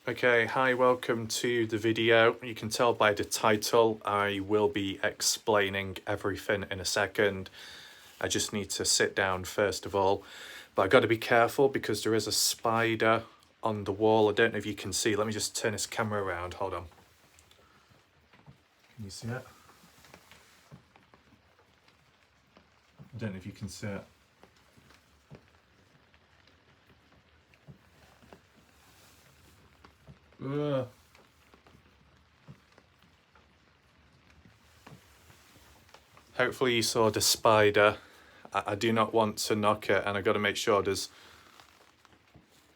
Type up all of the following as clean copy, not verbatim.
Okay, hi, welcome to the video. You can tell by the title, I will be explaining everything in a second. I just need to sit down first of all, but I've got to be careful because there is a spider on the wall. I don't know if you can see. Let me just turn this camera around. Hold on. Can you see it? I don't know if you can see it. Ugh. Hopefully you saw the spider. I do not want to knock it, and I've got to make sure there's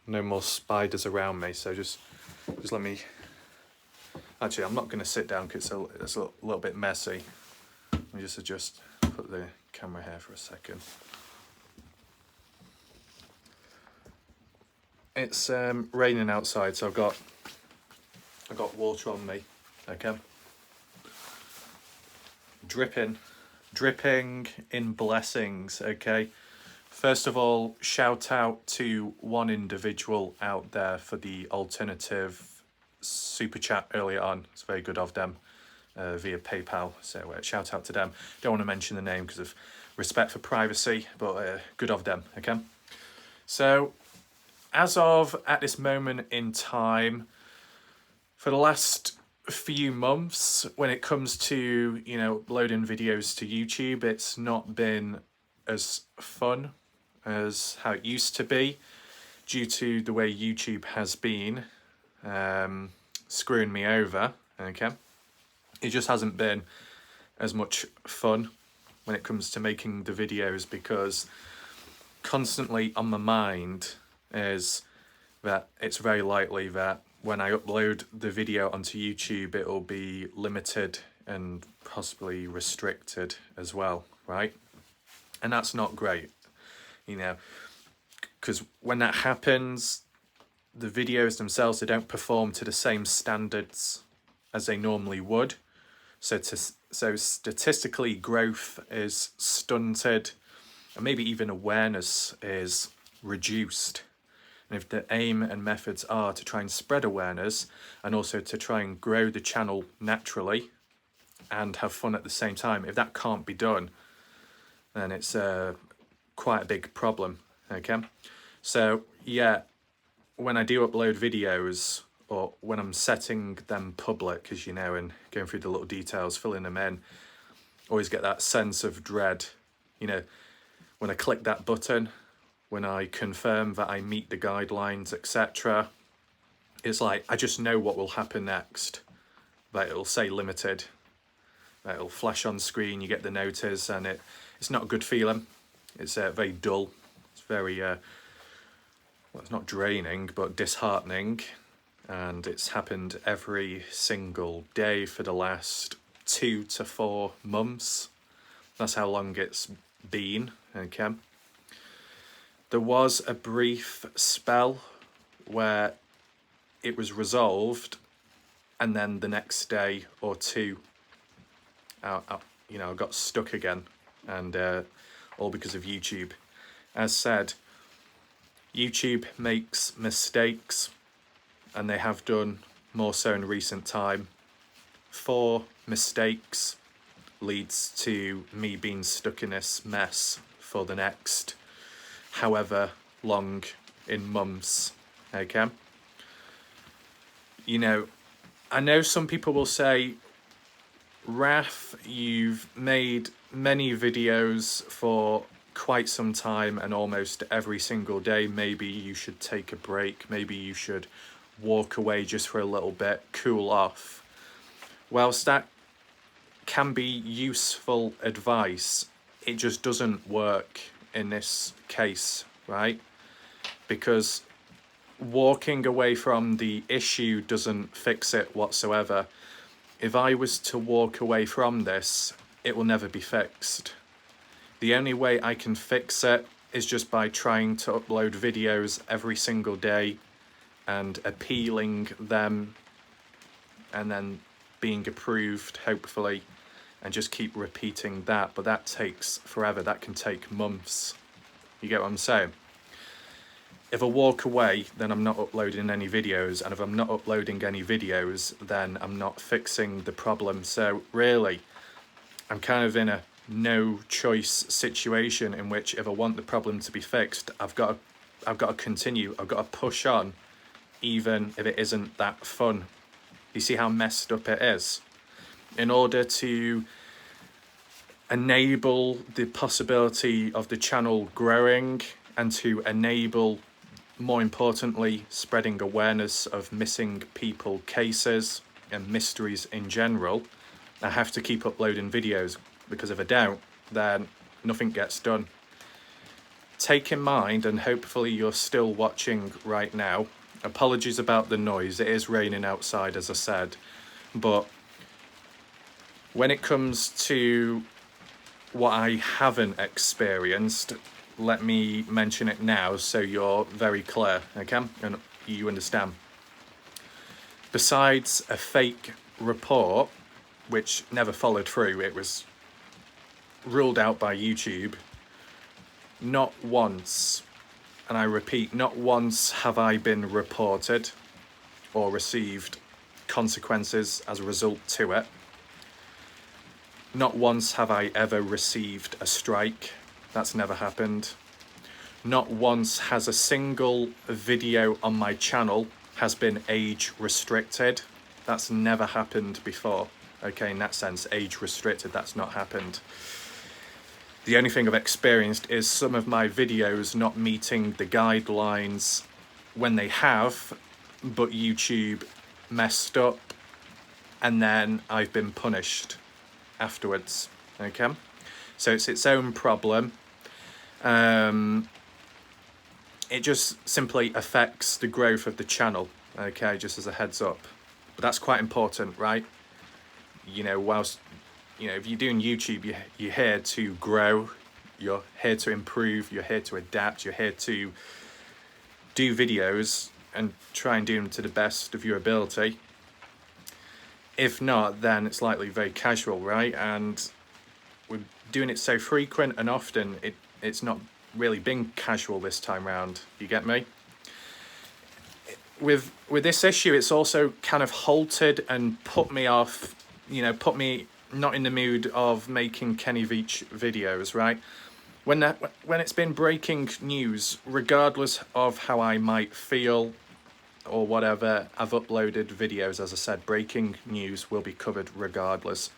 no more spiders around me, so just let me... Actually, I'm not going to sit down because it's a little bit messy. Let me just put the camera here for a second. It's raining outside, so I've got water on me. Okay. Dripping in blessings. Okay. First of all, shout out to one individual out there for the alternative super chat earlier on. It's very good of them via PayPal. So shout out to them. Don't want to mention the name because of respect for privacy, but good of them. Okay. So as of at this moment in time, for the last few months, when it comes to, uploading videos to YouTube, it's not been as fun as how it used to be due to the way YouTube has been screwing me over. Okay, it just hasn't been as much fun when it comes to making the videos, because constantly on my mind is that it's very likely that when I upload the video onto YouTube, it will be limited and possibly restricted as well, right? And that's not great, because when that happens, the videos themselves, they don't perform to the same standards as they normally would. So statistically, growth is stunted, and maybe even awareness is reduced. And if the aim and methods are to try and spread awareness and also to try and grow the channel naturally and have fun at the same time, if that can't be done, then it's quite a big problem. Okay, so yeah, when I do upload videos, or when I'm setting them public, as you know, and going through the little details, filling them in, always get that sense of dread. When I click that button, when I confirm that I meet the guidelines, etc., it's like I just know what will happen next. That it'll say limited, that it'll flash on screen, you get the notice, and it's not a good feeling. It's very dull. It's very, well, it's not draining, but disheartening. And it's happened every single day for the last 2 to 4 months. That's how long it's been, okay? There was a brief spell where it was resolved, and then the next day or two, I got stuck again, and all because of YouTube. As said, YouTube makes mistakes, and they have done more so in recent time. 4 mistakes leads to me being stuck in this mess for the next however long in months. Okay, I know some people will say, Raf, you've made many videos for quite some time and almost every single day. Maybe you should take a break. Maybe you should walk away just for a little bit, cool off. Whilst that can be useful advice, it just doesn't work in this case, right? Because walking away from the issue doesn't fix it whatsoever. If I was to walk away from this, it will never be fixed. The only way I can fix it is just by trying to upload videos every single day and appealing them, and then being approved, hopefully, and just keep repeating that. But that takes forever. That can take months. You get what I'm saying? if I walk away, then I'm not uploading any videos, and if I'm not uploading any videos, then I'm not fixing the problem. So really, I'm kind of in a no choice situation in which if I want the problem to be fixed, I've got to continue. I've got to push on, even if it isn't that fun. You see how messed up it is? In order to enable the possibility of the channel growing, and to enable, more importantly, spreading awareness of missing people cases and mysteries in general, I have to keep uploading videos, because if I don't, then nothing gets done. Take in mind, and hopefully you're still watching right now, apologies about the noise, it is raining outside as I said, but when it comes to what I haven't experienced, let me mention it now so you're very clear, okay, and you understand. Besides a fake report, which never followed through, it was ruled out by YouTube, not once, and I repeat, not once have I been reported or received consequences as a result to it. Not once have I ever received a strike. That's never happened. Not once has a single video on my channel has been age restricted. That's never happened before. Okay, in that sense, age restricted, that's not happened. The only thing I've experienced is some of my videos not meeting the guidelines when they have, but YouTube messed up, and then I've been punished afterwards, okay? So it's its own problem. It just simply affects the growth of the channel, okay, just as a heads up. But that's quite important, right? You know, whilst, you know, if you're doing YouTube, you're here to grow, you're here to improve, you're here to adapt, you're here to do videos and try and do them to the best of your ability. If not, then it's likely very casual, right? And we're doing it so frequent and often, it's not really been casual this time round. You get me? With this issue, it's also kind of halted and put me off, you know, put me not in the mood of making Kenny Veach videos, right? When it's been breaking news, regardless of how I might feel or whatever, I've uploaded videos. As I said, breaking news will be covered regardless.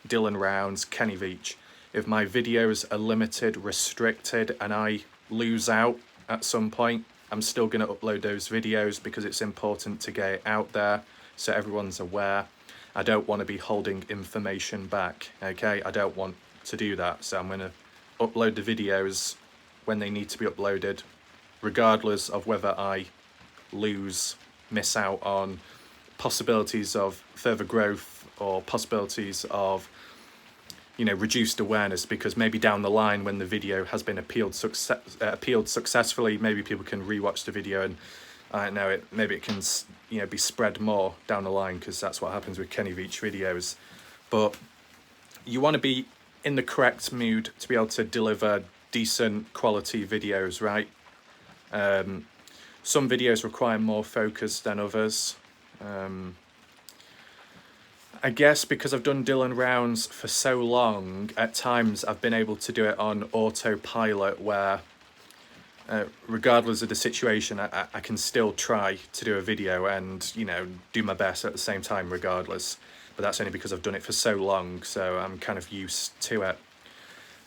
Dylan Rounds, Kenny Veach. If my videos are limited, restricted, and I lose out at some point, I'm still going to upload those videos because it's important to get it out there so everyone's aware. I don't want to be holding information back, okay? I don't want to do that, so I'm going to upload the videos when they need to be uploaded, regardless of whether I miss out on possibilities of further growth or possibilities of, you know, reduced awareness, because maybe down the line when the video has been appealed successfully, maybe people can rewatch the video and I don't know, maybe it can, you know, be spread more down the line, because that's what happens with Kenny Veach videos. But you want to be in the correct mood to be able to deliver decent quality videos, right? Some videos require more focus than others. I guess because I've done Dylan Rounds for so long, at times I've been able to do it on autopilot where, regardless of the situation, I can still try to do a video and, you know, do my best at the same time regardless. But that's only because I've done it for so long, so I'm kind of used to it.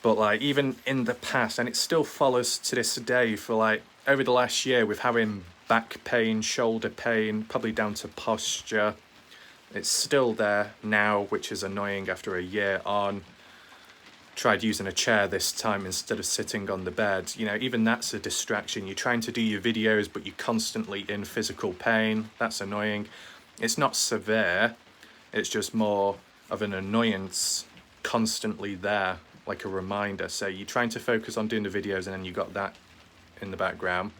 But like, even in the past, and it still follows to this day, for like over the last year, with having back pain, shoulder pain, probably down to posture, it's still there now, which is annoying after a year on. Tried using a chair this time instead of sitting on the bed. You know, even that's a distraction. You're trying to do your videos, but you're constantly in physical pain. That's annoying. It's not severe. It's just more of an annoyance constantly there, like a reminder. So you're trying to focus on doing the videos and then you got that in the background.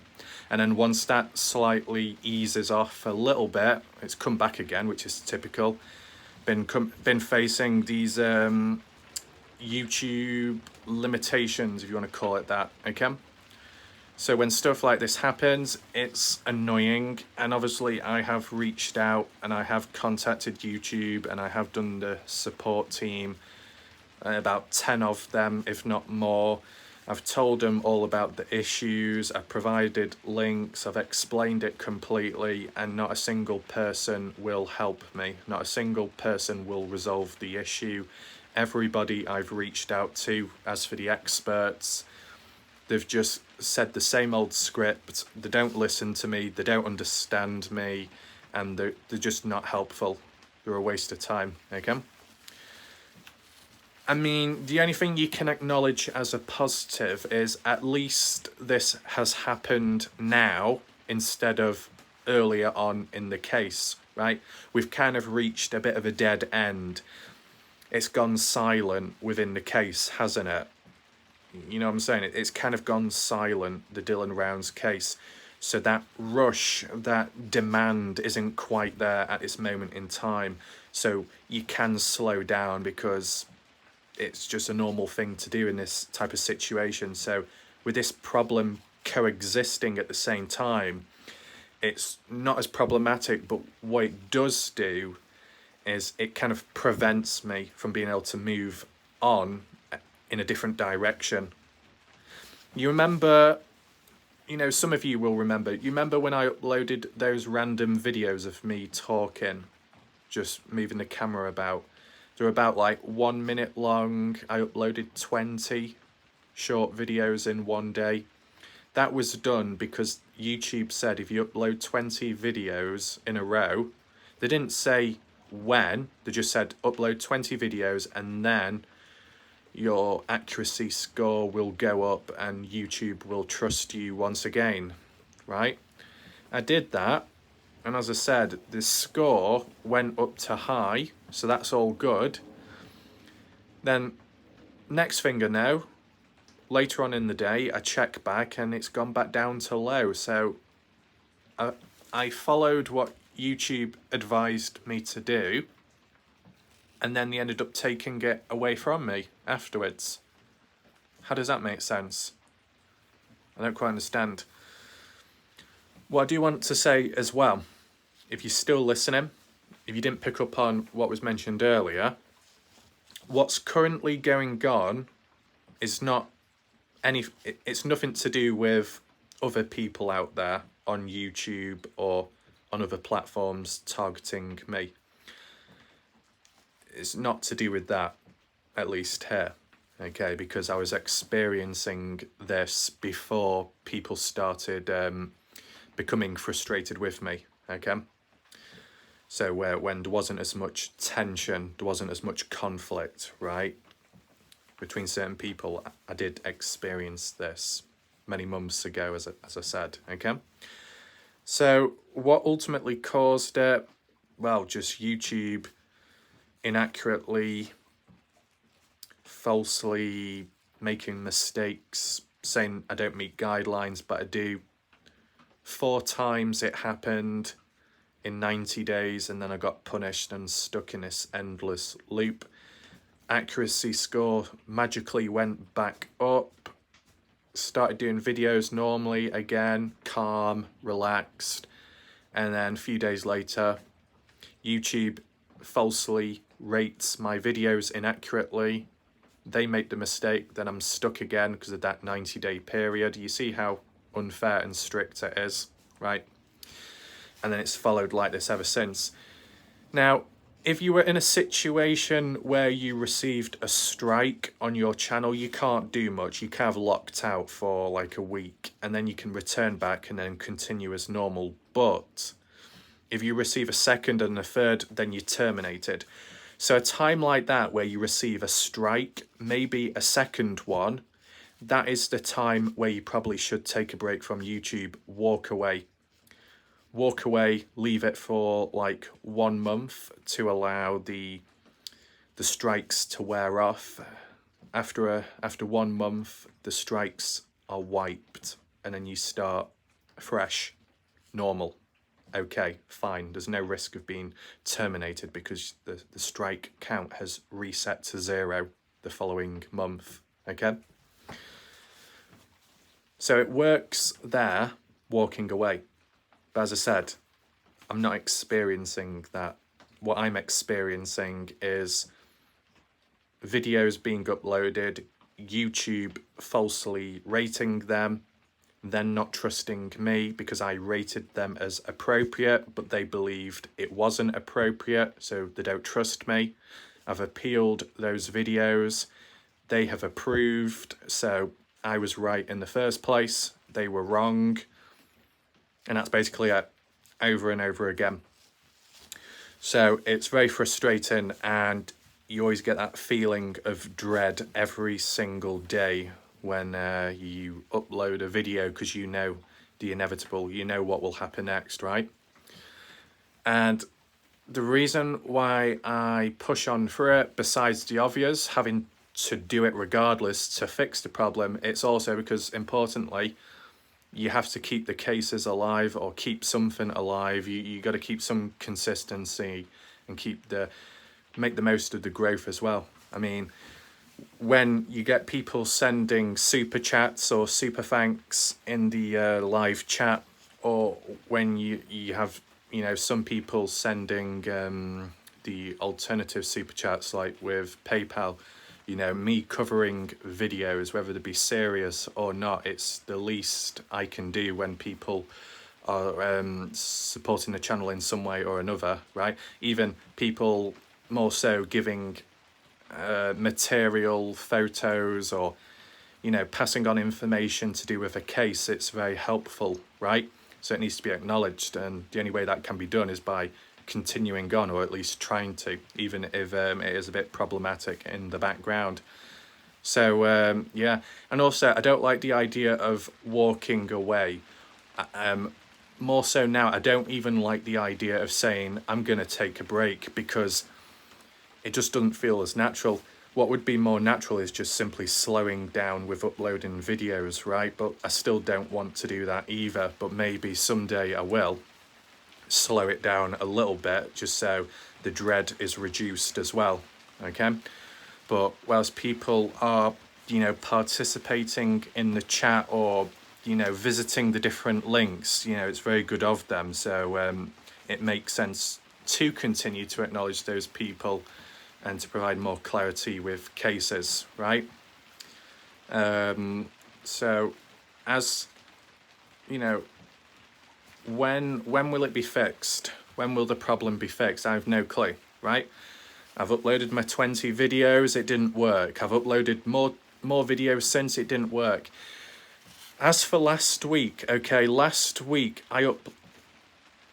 And then once that slightly eases off a little bit, it's come back again, which is typical. Been facing these YouTube limitations, if you want to call it that, okay? So when stuff like this happens, it's annoying. And obviously I have reached out and I have contacted YouTube and I have done the support team, about 10 of them, if not more. I've told them all about the issues, I've provided links, I've explained it completely, and not a single person will help me. Not a single person will resolve the issue. Everybody I've reached out to, as for the experts, they've just said the same old script. They don't listen to me, they don't understand me, and they're just not helpful. They're a waste of time, okay? I mean, the only thing you can acknowledge as a positive is at least this has happened now instead of earlier on in the case, right? We've kind of reached a bit of a dead end. It's gone silent within the case, hasn't it? You know what I'm saying? It's kind of gone silent, the Dylan Rounds case. So that rush, that demand isn't quite there at this moment in time. So you can slow down because it's just a normal thing to do in this type of situation. So with this problem coexisting at the same time, it's not as problematic, but what it does do is it kind of prevents me from being able to move on in a different direction. You remember, you know, some of you will remember, you remember when I uploaded those random videos of me talking, just moving the camera about? They're about like 1 minute long. I uploaded 20 short videos in one day. That was done because YouTube said if you upload 20 videos in a row, they didn't say when, they just said upload 20 videos and then your accuracy score will go up and YouTube will trust you once again, right? I did that, and as I said, the score went up to high, so that's all good. Then next thing I know, later on in the day, I check back and it's gone back down to low. So I followed what YouTube advised me to do, and then they ended up taking it away from me afterwards. How does that make sense? I don't quite understand. What I do want to say as well, if you're still listening, if you didn't pick up on what was mentioned earlier, what's currently going on is it's nothing to do with other people out there on YouTube or on other platforms targeting me. It's not to do with that, at least here, okay, because I was experiencing this before people started becoming frustrated with me, okay? So when there wasn't as much tension, there wasn't as much conflict, right, between certain people, I did experience this many months ago, as I said, okay? So what ultimately caused it? Well, just YouTube inaccurately, falsely making mistakes, saying I don't meet guidelines, but I do. 4 times it happened in 90 days, and then I got punished and stuck in this endless loop. Accuracy score magically went back up, started doing videos normally again, calm, relaxed, and then a few days later, YouTube falsely rates my videos inaccurately. They make the mistake, then I'm stuck again because of that 90-day period. You see how unfair and strict it is, right? And then it's followed like this ever since. Now, if you were in a situation where you received a strike on your channel, you can't do much. You kind of locked out for like a week, and then you can return back and then continue as normal. But if you receive a second and a third, then you're terminated. So a time like that where you receive a strike, maybe a second one, that is the time where you probably should take a break from YouTube, walk away. Walk away, leave it for like 1 month to allow the strikes to wear off. After 1 month, the strikes are wiped, and then you start fresh, normal. Okay, fine, there's no risk of being terminated because the strike count has reset to 0 the following month, okay? So it works there, walking away. But as I said, I'm not experiencing that. What I'm experiencing is videos being uploaded, YouTube falsely rating them, then not trusting me because I rated them as appropriate, but they believed it wasn't appropriate, so they don't trust me. I've appealed those videos. They have approved, so I was right in the first place. They were wrong. And that's basically it, over and over again. So it's very frustrating, and you always get that feeling of dread every single day when you upload a video, because you know the inevitable, you know what will happen next, right? And the reason why I push on for it, besides the obvious, having to do it regardless to fix the problem, it's also because, importantly, you have to keep the cases alive, or keep something alive. You got to keep some consistency and make the most of the growth as well. I mean, when you get people sending super chats or super thanks in the live chat, or when you have, you know, some people sending the alternative super chats like with PayPal, you know, me covering videos, whether they be serious or not, it's the least I can do when people are supporting the channel in some way or another, right? Even people more so giving material, photos, or, you know, passing on information to do with a case, it's very helpful, right? So it needs to be acknowledged, and the only way that can be done is by continuing on, or at least trying to, even if it is a bit problematic in the background. So yeah, and also I don't like the idea of walking away. More so now, I don't even like the idea of saying I'm gonna take a break, because it just doesn't feel as natural. What would be more natural is just simply slowing down with uploading videos, right? But I still don't want to do that either, but maybe someday I will slow it down a little bit, just so the dread is reduced as well, okay? But whilst people are, you know, participating in the chat, or, you know, visiting the different links, you know, it's very good of them. So it makes sense to continue to acknowledge those people and to provide more clarity with cases, right? So as, you know, when will it be fixed? When will the problem be fixed? I have no clue, right? I've uploaded my 20 videos, it didn't work. I've uploaded more videos since, it didn't work. As for last week, okay, last week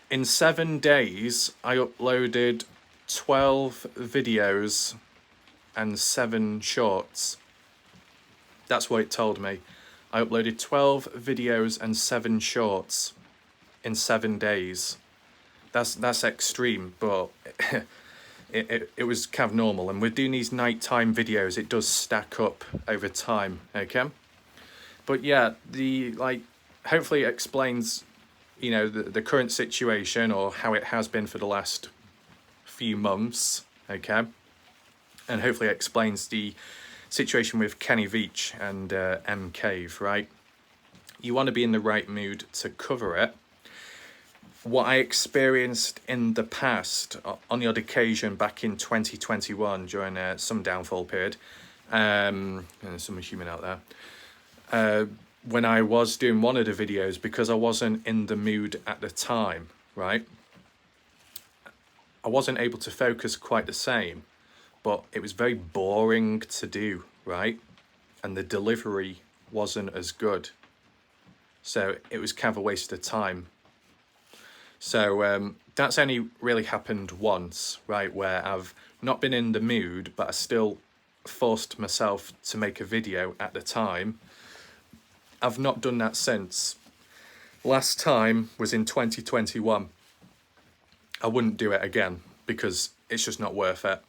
in 7 days, I uploaded 12 videos and 7 shorts. That's what it told me. I uploaded 12 videos and 7 shorts in 7 days. That's extreme, but it was kind of normal. And we're doing these nighttime videos, it does stack up over time, okay? But yeah, hopefully it explains, you know, the current situation, or how it has been for the last few months, okay? And hopefully it explains the situation with Kenny Veach and M Cave, right? You want to be in the right mood to cover it. What I experienced in the past, on the odd occasion back in 2021 during some downfall period, and some human out there, when I was doing one of the videos, because I wasn't in the mood at the time, right? I wasn't able to focus quite the same, but it was very boring to do, right? And the delivery wasn't as good. So it was kind of a waste of time. So that's only really happened once, right? Where I've not been in the mood, but I still forced myself to make a video at the time. I've not done that since. Last time was in 2021. I wouldn't do it again, because it's just not worth it.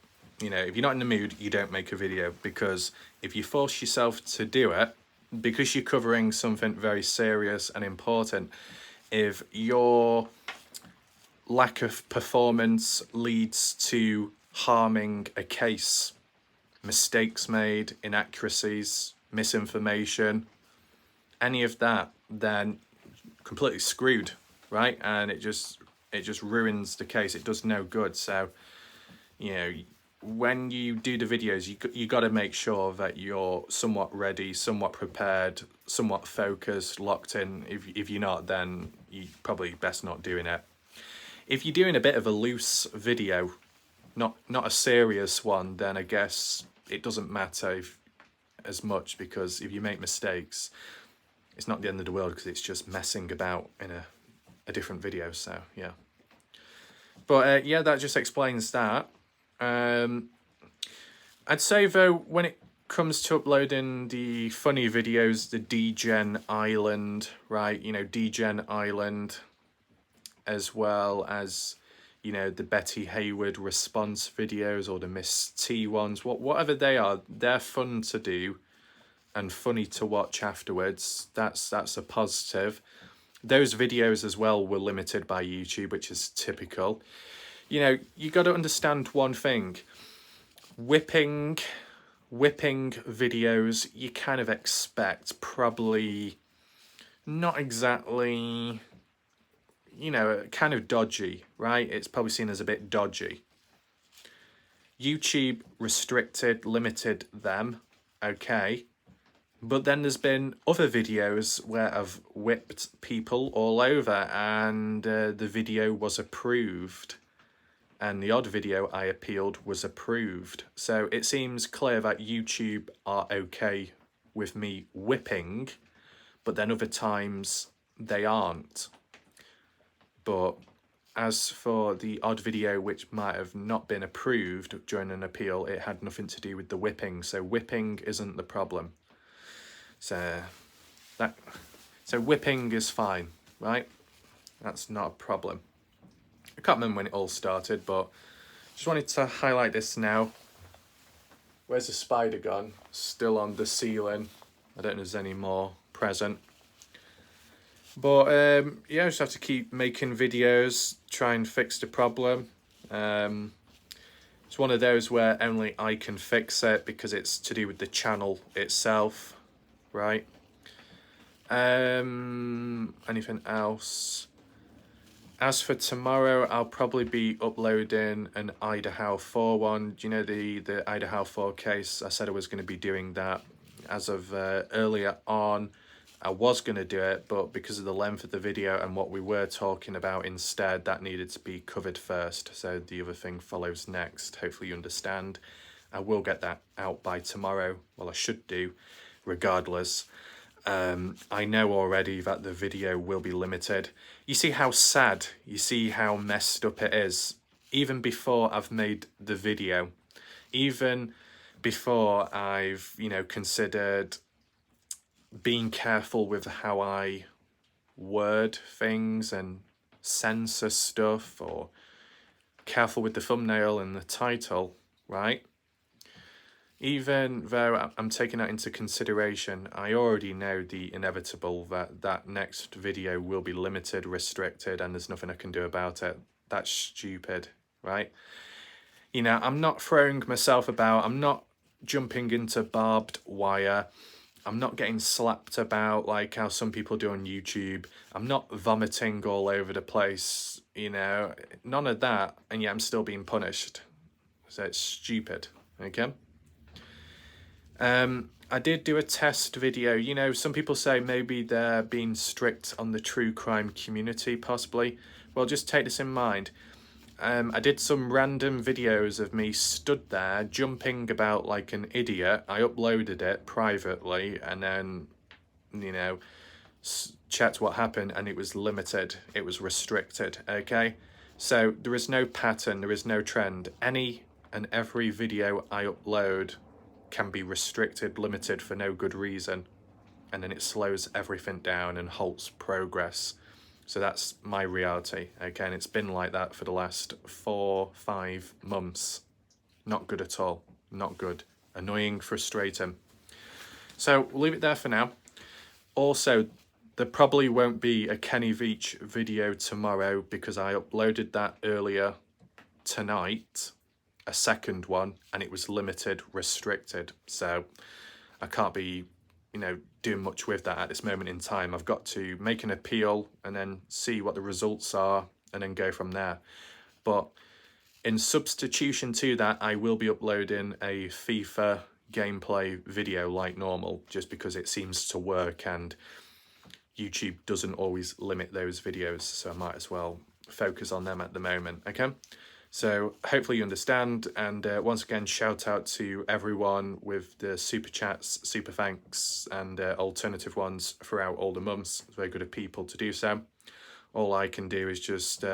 You know, if you're not in the mood, you don't make a video, because if you force yourself to do it, because you're covering something very serious and important, if your lack of performance leads to harming a case, mistakes made, inaccuracies, misinformation, any of that, then completely screwed, right? And it just ruins the case. It does no good. So, you know, when you do the videos, you got to make sure that you're somewhat ready, somewhat prepared, somewhat focused, locked in. If you're not, then you probably best not doing it. If you're doing a bit of a loose video, not a serious one, then I guess it doesn't matter as much, because if you make mistakes, it's not the end of the world, because it's just messing about in a different video. So yeah, but yeah, that just explains that. I'd say though, when it comes to uploading the funny videos, the DGen Island, right? You know, DGen Island, as well as, you know, the Betty Hayward response videos or the Miss T ones, whatever they are, they're fun to do and funny to watch afterwards. That's a positive. Those videos as well were limited by YouTube, which is typical. You know, you got to understand one thing. Whipping videos, you kind of expect probably not exactly, you know, kind of dodgy, right? It's probably seen as a bit dodgy. YouTube restricted, limited them, okay. But then there's been other videos where I've whipped people all over and the video was approved. And the odd video I appealed was approved. So it seems clear that YouTube are okay with me whipping, but then other times they aren't. But as for the odd video which might have not been approved during an appeal, it had nothing to do with the whipping. So whipping isn't the problem. So whipping is fine, right? That's not a problem. I can't remember when it all started, but just wanted to highlight this now. Where's the spider gone? Still on the ceiling. I don't know if there's any more present. But yeah, I just have to keep making videos, try and fix the problem. It's one of those where only I can fix it because it's to do with the channel itself, right? Anything else? As for tomorrow, I'll probably be uploading an Idaho 4 one. Do you know the Idaho 4 case? I said I was going to be doing that. As of earlier on, I was going to do it, but because of the length of the video and what we were talking about instead, that needed to be covered first. So the other thing follows next. Hopefully you understand. I will get that out by tomorrow. Well, I should do, regardless. I know already that the video will be limited. You see how sad, you see how messed up it is. Even before I've made the video, even before I've, you know, considered being careful with how I word things and censor stuff, or careful with the thumbnail and the title, right? Even though I'm taking that into consideration, I already know the inevitable that next video will be limited, restricted, and there's nothing I can do about it. That's stupid, right? You know, I'm not throwing myself about, I'm not jumping into barbed wire, I'm not getting slapped about like how some people do on YouTube, I'm not vomiting all over the place, you know, none of that, and yet I'm still being punished. So it's stupid, okay? I did do a test video. You know, some people say maybe they're being strict on the true crime community, possibly. Well, just take this in mind. I did some random videos of me stood there jumping about like an idiot. I uploaded it privately and then, you know, checked what happened, and it was limited. It was restricted, okay? So there is no pattern, there is no trend. Any and every video I upload can be restricted, limited for no good reason, and then it slows everything down and halts progress. So that's my reality, okay? And it's been like that for the last 4-5 months. Not good at all, not good. Annoying, frustrating. So we'll leave it there for now. Also, there probably won't be a Kenny Veach video tomorrow because I uploaded that earlier tonight, a second one, and it was limited, restricted. So I can't be doing much with that at this moment in time. I've got to make an appeal and then see what the results are and then go from there. But in substitution to that, I will be uploading a FIFA gameplay video like normal, just because it seems to work and YouTube doesn't always limit those videos, so I might as well focus on them at the moment. Okay, so hopefully you understand, and once again, shout out to everyone with the super chats, super thanks, and alternative ones throughout all the months. It's very good of people to do so. All I can do is just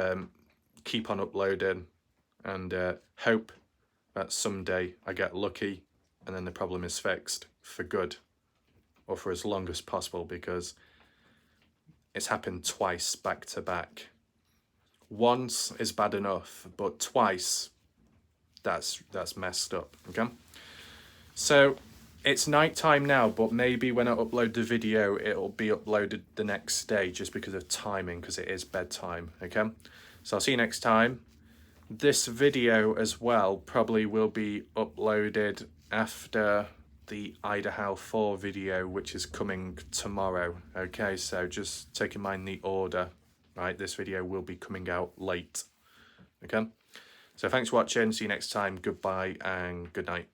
keep on uploading and hope that someday I get lucky and then the problem is fixed for good, or for as long as possible, because it's happened twice back to back. Once is bad enough, but twice, that's messed up. Okay, so it's night time now, but maybe when I upload the video, it'll be uploaded the next day, just because of timing, because it is bedtime. Okay, so I'll see you next time. This video as well probably will be uploaded after the Idaho 4 video, which is coming tomorrow. Okay, so just take in mind the order, right? This video will be coming out late. Okay, so thanks for watching. See you next time. Goodbye and good night.